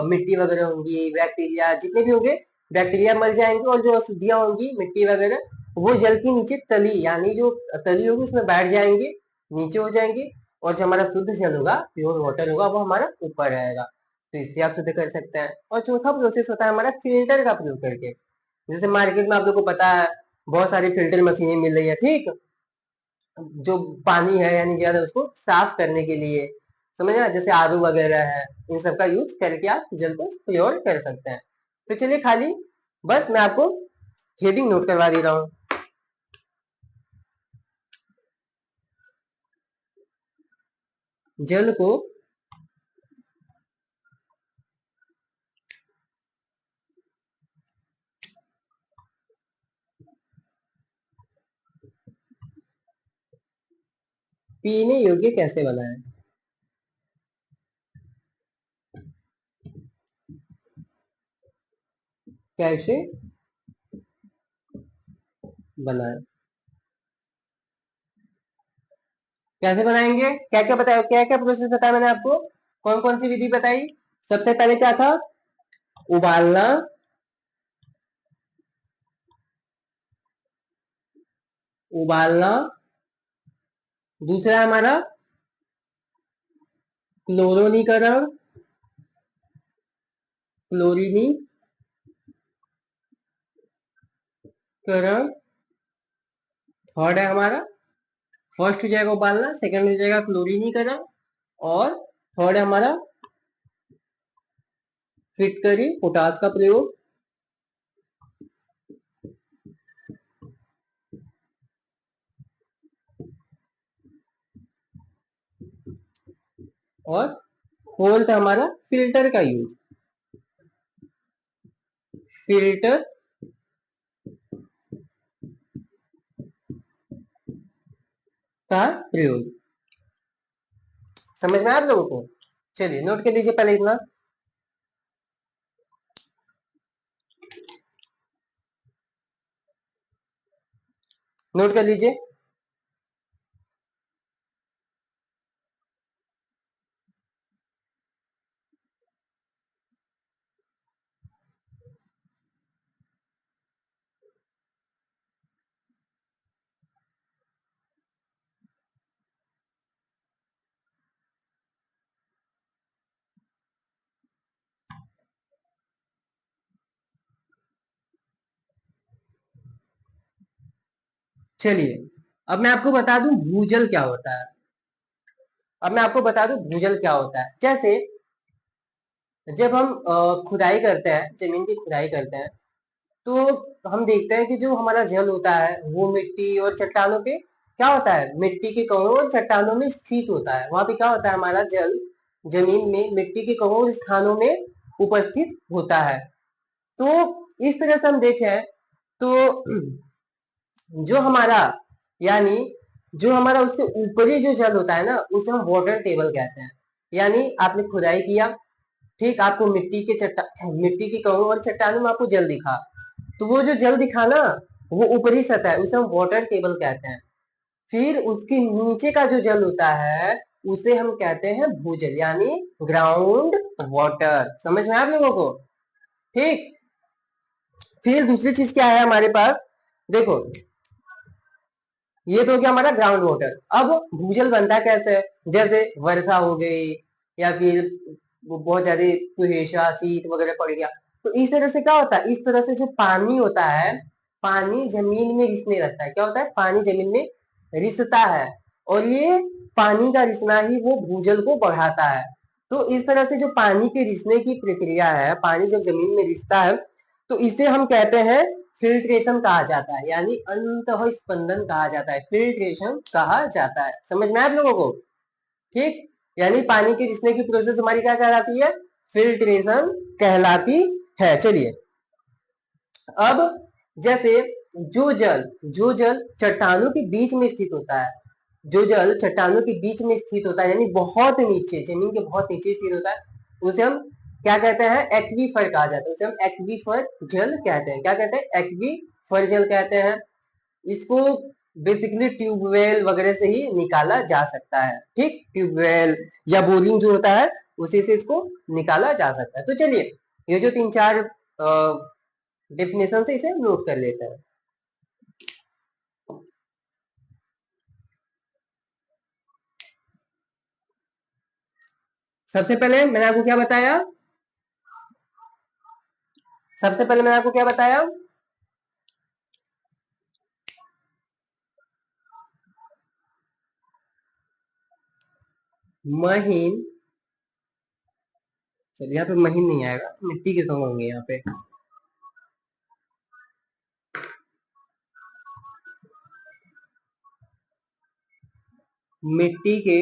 मिट्टी वगैरह होंगी, बैक्टीरिया जितने भी होंगे, बैक्टीरिया मर जाएंगे और जो अशुद्धियां होंगी मिट्टी वगैरह वो जल की नीचे तली यानी जो तली होगी उसमें बैठ जाएंगे, नीचे हो जाएंगे, और जो हमारा शुद्ध जल होगा, प्योर वाटर होगा, वो हमारा ऊपर रहेगा। तो इससे आप शुद्ध कर सकते हैं। और चौथा प्रोसेस होता है हमारा फिल्टर का प्रयोग करके। जैसे मार्केट में आप लोगों को पता है बहुत सारी फिल्टर मशीनें मिल रही है, ठीक, जो पानी है यानी ज्यादा उसको साफ करने के लिए, समझ रहे हैं? जैसे आरओ वगैरह है, इन सब का यूज करके आप जल को प्योर कर सकते हैं। तो चलिए, खाली बस मैं आपको हेडिंग नोट करवा दे रहा हूँ। जल को पीने योग्य कैसे बनाएं? कैसे बनाएं? कैसे बनाएंगे? क्या क्या बताया, क्या क्या प्रोसेस बताया मैंने आपको? कौन कौन सी विधि बताई? सबसे पहले क्या था? उबालना। उबालना। दूसरा है हमारा क्लोरोनीकरण। क्लोरीनीकरण। थर्ड है हमारा, फर्स्ट हो जाएगा उबालना, सेकंड हो जाएगा क्लोरीनीकरण, और थर्ड है हमारा फिटकरी पोटास का प्रयोग, और फोर्थ हमारा फिल्टर का यूज, फिल्टर का प्रयोग। समझ में आया आप लोगों को? चलिए नोट कर लीजिए पहले इतना। नोट कर लीजिए। चलिए, अब मैं आपको बता दूं भूजल क्या होता है। अब मैं आपको बता दूं भूजल क्या होता है। जैसे जब हम खुदाई करते हैं, जमीन की खुदाई करते हैं, तो हम देखते हैं कि जो हमारा जल होता है वो मिट्टी और चट्टानों पे क्या होता है, मिट्टी के कणों और चट्टानों में स्थित होता है। वहां पे क्या होता है, हमारा जल जमीन में मिट्टी के कणों और स्थानों में उपस्थित होता है। तो इस तरह से हम देखें तो जो हमारा यानी जो हमारा उसके ऊपरी जो जल होता है ना, उसे हम वाटर टेबल कहते हैं। यानी आपने खुदाई किया, ठीक, आपको मिट्टी के कणों और चट्टानों में आपको जल दिखा, तो वो जो जल दिखा ना, वो ऊपरी सतह है, उसे हम वाटर टेबल कहते हैं। फिर उसके नीचे का जो जल होता है उसे हम कहते हैं भूजल यानी ग्राउंड वाटर। समझ में आप लोगों को? ठीक। फिर दूसरी चीज क्या है हमारे पास, देखो ये तो हो गया हमारा ग्राउंड वाटर। अब भूजल बनता कैसे है, जैसे वर्षा हो गई या फिर बहुत ज्यादा कुहेसा शीत वगैरह पड़ गया, तो इस तरह से क्या होता है, इस तरह से जो पानी होता है, पानी जमीन में रिसने लगता है। क्या होता है, पानी जमीन में रिसता है, और ये पानी का रिसना ही वो भूजल को बढ़ाता है। तो इस तरह से जो पानी के रिसने की प्रक्रिया है, पानी जब जमीन में रिसता है तो इसे हम कहते हैं फिल्ट्रेशन कहा जाता है, यानी अंतः स्पंदन कहा जाता है, फिल्ट्रेशन कहा जाता है। समझ में आया आप लोगों को? ठीक, यानी पानी के रिसने की प्रोसेस हमारी क्या कहलाती है, फिल्ट्रेशन कहलाती है। चलिए, अब जैसे जो जल चट्टानों के बीच में स्थित होता है, जो जल चट्टानों के बीच में स्थित होता है, यानी बहुत नीचे, जमीन के बहुत नीचे स्थित होता है, उसे हम क्या कहते हैं, एक्वीफर कहा जाता है। उसे हम एक्वीफर जल कहते हैं। क्या कहते हैं, एक्वीफर जल कहते हैं। इसको बेसिकली ट्यूबवेल वगैरह से ही निकाला जा सकता है। ठीक, ट्यूबवेल या बोरिंग जो होता है उसी से इसको निकाला जा सकता है। तो चलिए, ये जो तीन चार डेफिनेशन से इसे नोट कर लेते हैं। सबसे पहले मैंने आपको क्या बताया, सबसे पहले मैंने आपको क्या बताया, महीन, चलिए यहाँ पे महीन नहीं आएगा, मिट्टी के कण होंगे यहाँ पे। मिट्टी के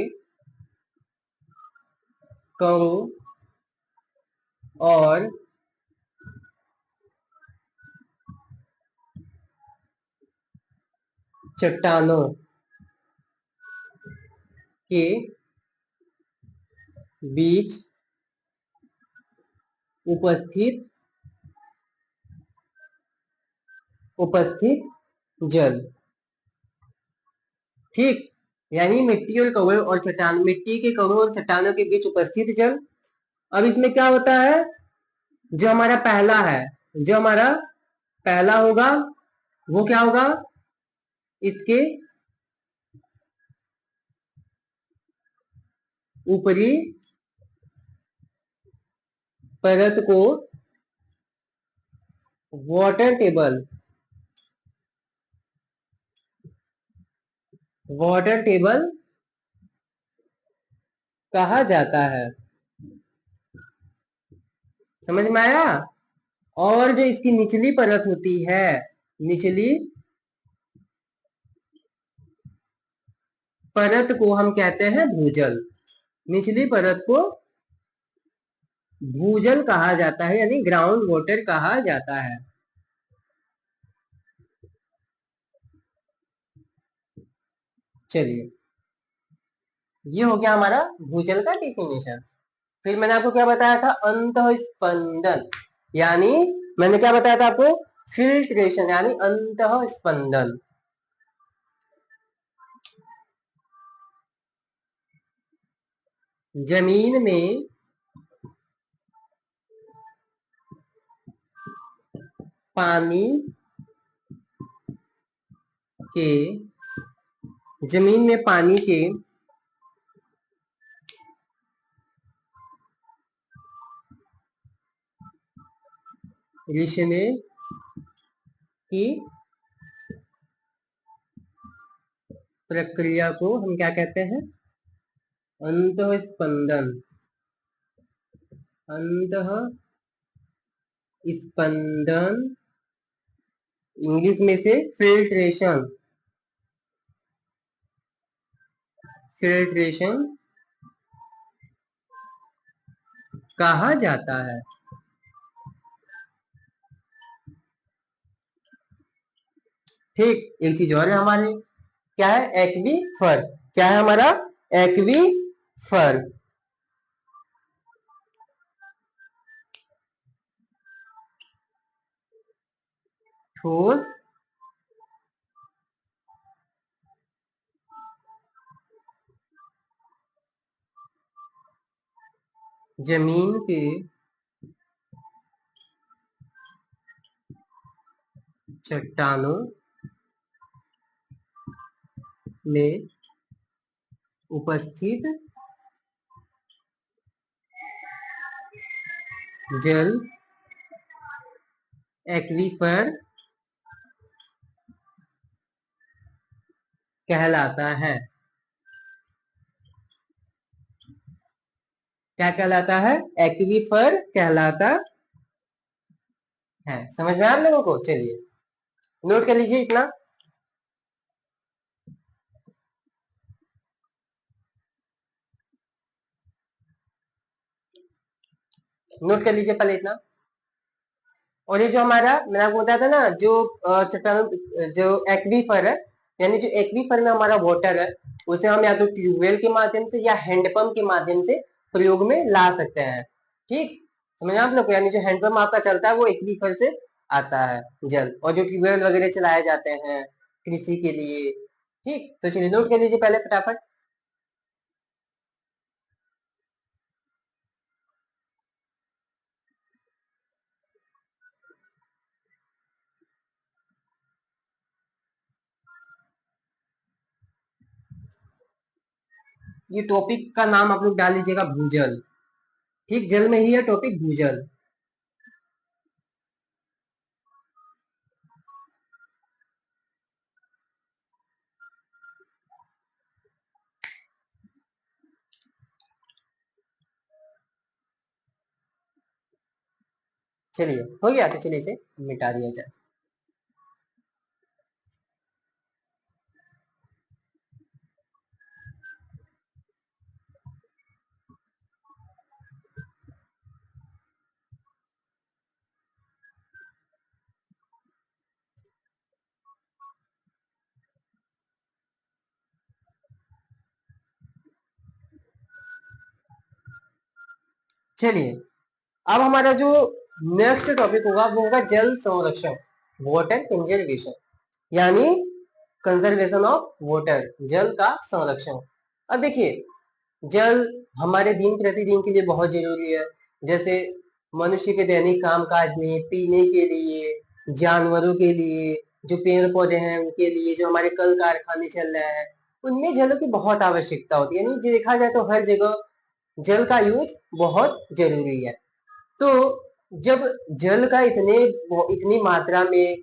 कणों और चट्टानों के बीच उपस्थित उपस्थित जल। ठीक, यानी मिट्टी और कवों और चट्टान, मिट्टी के कवों और चट्टानों के बीच उपस्थित जल। अब इसमें क्या होता है, जो हमारा पहला है, जो हमारा पहला होगा वो क्या होगा, इसके ऊपरी परत को वाटर टेबल, वाटर टेबल कहा जाता है। समझ में आया? और जो इसकी निचली परत होती है, निचली परत को हम कहते हैं भूजल। निचली परत को भूजल कहा जाता है, यानी ग्राउंड वाटर कहा जाता है। चलिए, ये हो गया हमारा भूजल का डिफिनेशन। फिर मैंने आपको क्या बताया था, अंतः स्पंदन, यानी मैंने क्या बताया था आपको, फिल्ट्रेशन, यानी अंतः स्पंदन। जमीन में पानी के, जमीन में पानी के रिसने की प्रक्रिया को हम क्या कहते हैं, अंतः स्पंदन, अंतः स्पंदन, इंग्लिश में से फिल्ट्रेशन, फिल्ट्रेशन कहा जाता है। ठीक, एक चीज और है हमारे, क्या है, एक्वीफर। क्या है हमारा, एक्वीफर। ठोस जमीन के चट्टानों में उपस्थित जल एक्वीफर कहलाता है। क्या कहलाता है? एक्वीफर कहलाता है। समझ में आ आप लोगों को? चलिए नोट कर लीजिए इतना। नोट कर लीजिए पहले इतना। और ये जो हमारा मैंने आपको बताया था ना, जो चट्टान जो एक्वीफर है, यानी जो एक्वीफर में हमारा वाटर है, उसे हम या तो ट्यूबवेल के माध्यम से या हैंडपंप के माध्यम से प्रयोग में ला सकते हैं। ठीक, समझ आप लोग को? यानी जो हैंडपंप आपका चलता है वो एक्वीफर से आता है जल, और जो ट्यूबवेल वगैरह चलाए जाते हैं कृषि के लिए। ठीक, तो चलिए नोट कर लीजिए पहले फटाफट। ये टॉपिक का नाम आप लोग डाल लीजिएगा भूजल। ठीक, जल में ही है टॉपिक भूजल। चलिए हो गया, तो चलिए इसे मिटा दिया जाए। चलिए अब हमारा जो नेक्स्ट टॉपिक होगा वो होगा जल संरक्षण, वाटर कंजर्वेशन, यानी कंजर्वेशन ऑफ वाटर, जल का संरक्षण। अब देखिए, जल हमारे दिन प्रतिदिन के लिए बहुत जरूरी है। जैसे मनुष्य के दैनिक कामकाज में, पीने के लिए, जानवरों के लिए, जो पेड़ पौधे हैं उनके लिए, जो हमारे कल कारखाने चल रहे हैं, उनमें जल की बहुत आवश्यकता होती है। यानी देखा जाए तो हर जगह जल का यूज बहुत जरूरी है। तो जब जल का इतनी मात्रा में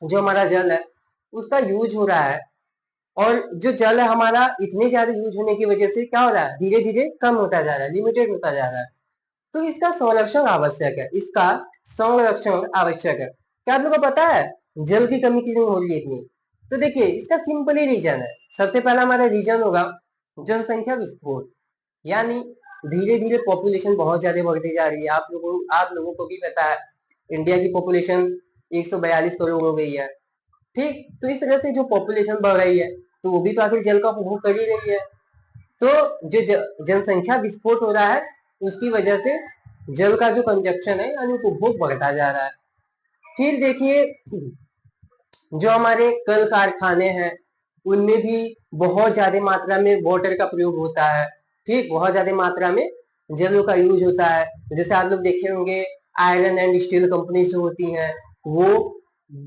जो हमारा जल है उसका यूज हो रहा है, और जो जल है हमारा इतने ज्यादा यूज होने की वजह से क्या हो रहा है, धीरे धीरे कम होता जा रहा है, लिमिटेड होता जा रहा है। तो इसका संरक्षण आवश्यक है, इसका संरक्षण आवश्यक है। क्या आप लोगों को पता है जल की कमी क्यों हो रही है इतनी? तो देखिए इसका सिंपल ही रीजन है। सबसे पहला हमारा रीजन होगा जनसंख्या विस्फोट, यानी धीरे धीरे पॉपुलेशन बहुत ज्यादा बढ़ती जा रही है। आप लोगों को भी पता है इंडिया की पॉपुलेशन 142 करोड़ हो गई है। ठीक, तो इस तरह से जो पॉपुलेशन बढ़ रही है तो वो भी तो आखिर जल का उपभोग कर ही रही है। तो जो जनसंख्या विस्फोट हो रहा है उसकी वजह से जल का जो कंजप्शन है यानी उपभोग बढ़ता जा रहा है। फिर देखिए जो हमारे कल कारखाने हैं उनमें भी बहुत ज्यादा मात्रा में वाटर का प्रयोग होता है। ठीक, बहुत ज्यादा मात्रा में जलों का यूज होता है। जैसे आप लोग देखे होंगे आयरन एंड स्टील कंपनी जो होती हैं वो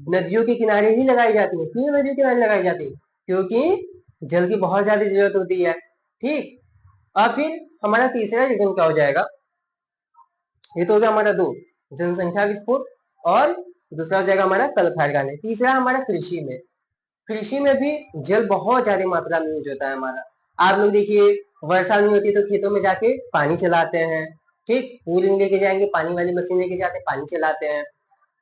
नदियों के किनारे ही लगाई जाती है। क्यों नदियों के किनारे लगाई जाती है? क्योंकि जल की बहुत ज्यादा जरूरत होती है। ठीक, और फिर हमारा तीसरा रीजन क्या हो जाएगा? ये तो हो गया हमारा दो, जनसंख्या विस्फोट, और दूसरा हो जाएगा हमारा कल कारखाने। तीसरा हमारा कृषि में। कृषि में भी जल बहुत ज्यादा मात्रा में यूज होता है हमारा। आप लोग देखिए वर्षा नहीं होती तो खेतों में जाके पानी चलाते हैं। ठीक, पूरी लेके जाएंगे, पानी वाली मशीन लेके जाते हैं, पानी चलाते हैं।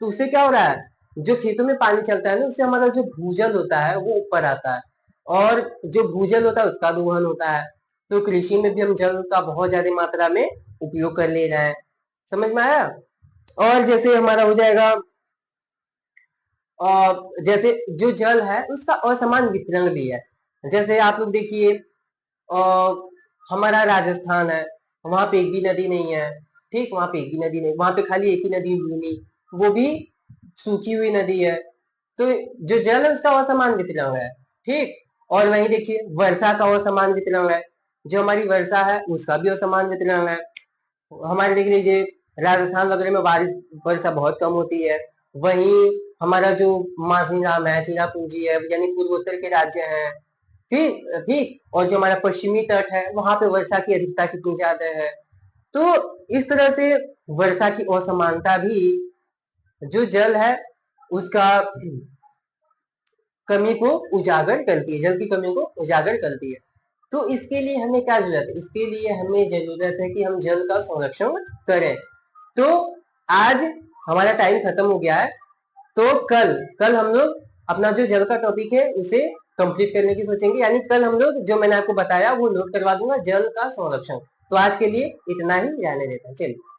तो उससे क्या हो रहा है, जो खेतों में पानी चलता है ना उससे हमारा जो भूजल होता है वो ऊपर आता है, और जो भूजल होता है उसका दोहन होता है। तो कृषि में भी हम जल का बहुत ज्यादा मात्रा में उपयोग कर ले रहे हैं। समझ में आया? और जैसे हमारा हो जाएगा जैसे जो जल है उसका असमान वितरण भी है। जैसे आप लोग देखिए हमारा राजस्थान है, वहां पे एक भी नदी नहीं है। ठीक, वहां पे एक भी नदी नहीं, वहां पे खाली एक ही नदी लूनी, वो भी सूखी हुई नदी है। तो जो जल है उसका असमान वितरण है। ठीक, और वहीं देखिए वर्षा का असमान वितरण है, जो हमारी वर्षा है उसका भी असमान वितरण है। हमारे देख लीजिए राजस्थान वगैरह में बारिश वर्षा बहुत कम होती है, वहीं हमारा जो माजीराम है, चेरापूंजी है, यानी पूर्वोत्तर के राज्य हैं, फिर ठीक, और जो हमारा पश्चिमी तट है वहां पे वर्षा की अधिकता कितनी ज्यादा है। तो इस तरह से वर्षा की असमानता भी जो जल है उसका कमी को उजागर करती है, जल की कमी को उजागर करती है। तो इसके लिए हमें क्या जरूरत है? इसके लिए हमें जरूरत है कि हम जल का संरक्षण करें। तो आज हमारा टाइम खत्म हो गया है, तो कल कल हम लोग अपना जो जल का टॉपिक है उसे कंप्लीट करने की सोचेंगे, यानी कल हम लोग जो मैंने आपको बताया वो नोट करवा दूंगा, जल का संरक्षण। तो आज के लिए इतना ही रहने देता है, चलिए।